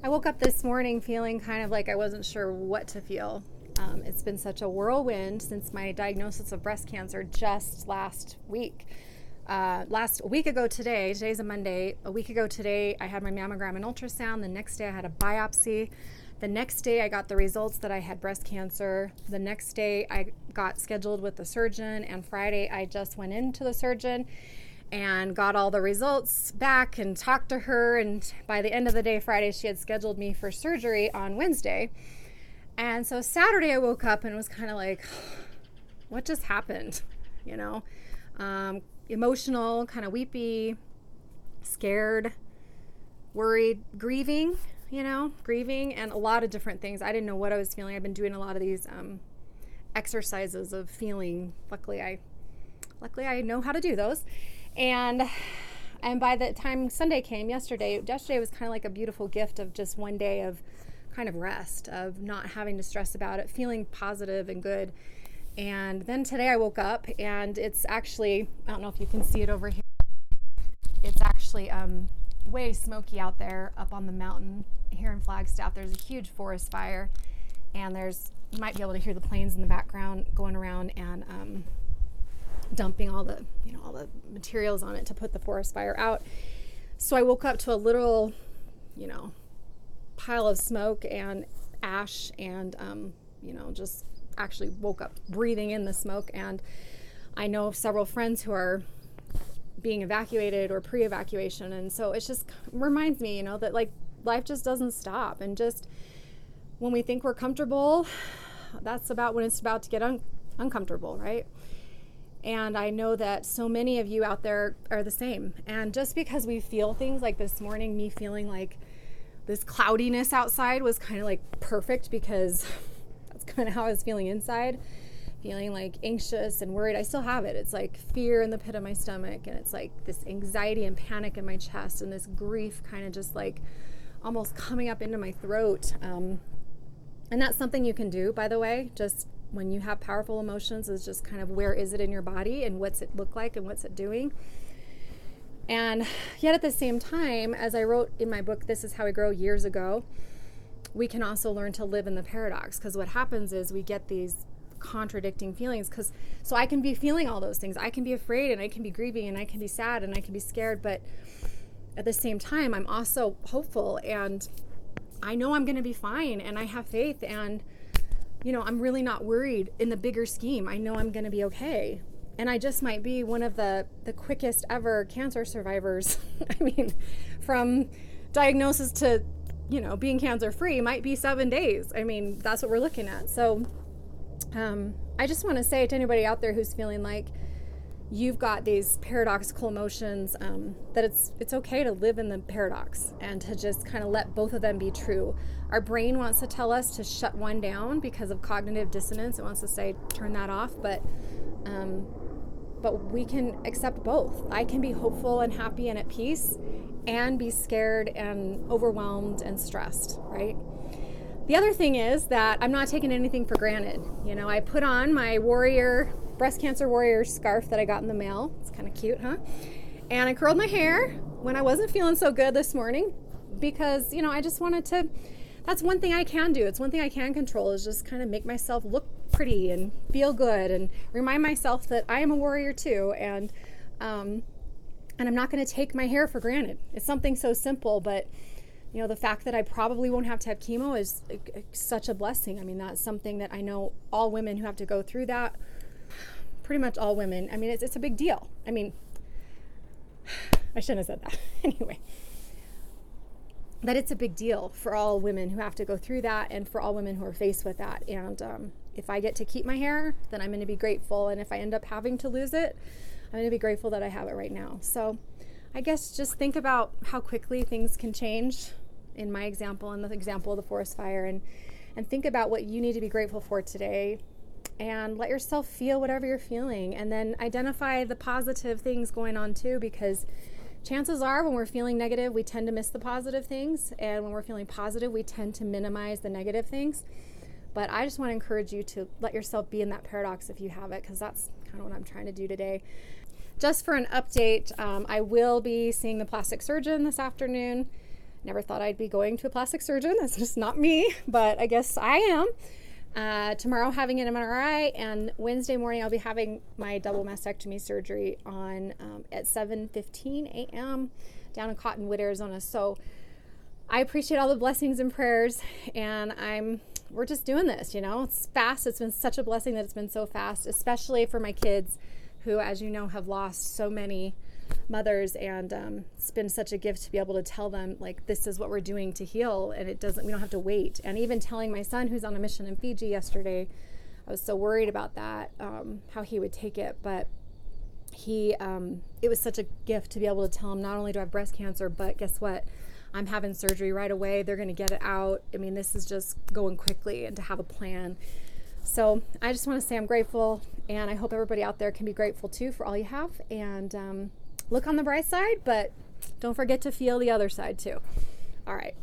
I woke up this morning feeling kind of like I wasn't sure what to feel. It's been such a whirlwind since my diagnosis of breast cancer just last week. A week ago today, today's a Monday, a week ago today, I had my mammogram and ultrasound. The next day I had a biopsy. The next day I got the results that I had breast cancer. The next day I got scheduled with the surgeon, and Friday I just went into the surgeon and got all the results back and talked to her. And by the end of the day, Friday, she had scheduled me for surgery on Wednesday. And so Saturday I woke up and was kind of like, what just happened? You know, emotional, kind of weepy, scared, worried, grieving, and a lot of different things. I didn't know what I was feeling. I've been doing a lot of these exercises of feeling. Luckily I know how to do those. And by the time Sunday came, yesterday was kind of like a beautiful gift of just one day of kind of rest, of not having to stress about it, feeling positive and good. And then today I woke up and it's actually, I don't know if you can see it over here, it's actually way smoky out there up on the mountain here in Flagstaff. There's a huge forest fire, and you might be able to hear the planes in the background going around and dumping all the materials on it to put the forest fire out. So I woke up to a literal, pile of smoke and ash, and just actually woke up breathing in the smoke. And I know of several friends who are being evacuated or pre-evacuation, and so it just reminds me, that like life just doesn't stop, and just when we think we're comfortable, that's about when it's about to get uncomfortable, right? And I know that so many of you out there are the same. And just because we feel things like this morning, me feeling like this cloudiness outside was kind of like perfect, because that's kind of how I was feeling inside, feeling like anxious and worried. I still have it. It's like fear in the pit of my stomach, and it's like this anxiety and panic in my chest, and this grief kind of just like almost coming up into my throat. And that's something you can do, by the way, just when you have powerful emotions, is just kind of where is it in your body and what's it look like and what's it doing. And yet at the same time, as I wrote in my book, This Is How We Grow, years ago, we can also learn to live in the paradox, because what happens is we get these contradicting feelings. So I can be feeling all those things. I can be afraid, and I can be grieving, and I can be sad, and I can be scared, but at the same time, I'm also hopeful, and I know I'm going to be fine, and I have faith, and I'm really not worried in the bigger scheme. I know I'm going to be okay. And I just might be one of the quickest ever cancer survivors. I mean, from diagnosis to, being cancer free might be 7 days. I mean, that's what we're looking at. So I just want to say to anybody out there who's feeling like you've got these paradoxical emotions, that it's okay to live in the paradox and to just kind of let both of them be true. Our brain wants to tell us to shut one down because of cognitive dissonance. It wants to say, turn that off, but we can accept both. I can be hopeful and happy and at peace, and be scared and overwhelmed and stressed, right? The other thing is that I'm not taking anything for granted. I put on my breast cancer warrior scarf that I got in the mail. It's kind of cute, huh? And I curled my hair when I wasn't feeling so good this morning, because, I just wanted to, that's one thing I can do. It's one thing I can control, is just kind of make myself look pretty and feel good, and remind myself that I am a warrior too. And I'm not going to take my hair for granted. It's something so simple, but the fact that I probably won't have to have chemo is such a blessing. I mean, that's something that I know all women who have to go through that, pretty much all women, I mean, it's a big deal. I mean, I shouldn't have said that. Anyway, that it's a big deal for all women who have to go through that, and for all women who are faced with that. And if I get to keep my hair, then I'm going to be grateful. And if I end up having to lose it, I'm going to be grateful that I have it right now. So I guess just think about how quickly things can change in my example and the example of the forest fire, and think about what you need to be grateful for today, and let yourself feel whatever you're feeling, and then identify the positive things going on too, because chances are when we're feeling negative, we tend to miss the positive things, and when we're feeling positive, we tend to minimize the negative things. But I just want to encourage you to let yourself be in that paradox if you have it, because that's kind of what I'm trying to do today. Just for an update, I will be seeing the plastic surgeon this afternoon, Never thought I'd be going to a plastic surgeon. That's just not me, but I guess I am. Tomorrow having an MRI, and Wednesday morning I'll be having my double mastectomy surgery on at 7:15 a.m. down in Cottonwood, Arizona. So I appreciate all the blessings and prayers, and we're just doing this, It's fast. It's been such a blessing that it's been so fast, especially for my kids who, as you know, have lost so many mothers, and it's been such a gift to be able to tell them, like, this is what we're doing to heal, and we don't have to wait. And even telling my son, who's on a mission in Fiji yesterday, I was so worried about that, how he would take it, but it was such a gift to be able to tell him, not only do I have breast cancer, but guess what? I'm having surgery right away. They're going to get it out. I mean, this is just going quickly, and to have a plan. So I just want to say I'm grateful, and I hope everybody out there can be grateful too for all you have, and look on the bright side, but don't forget to feel the other side too. All right.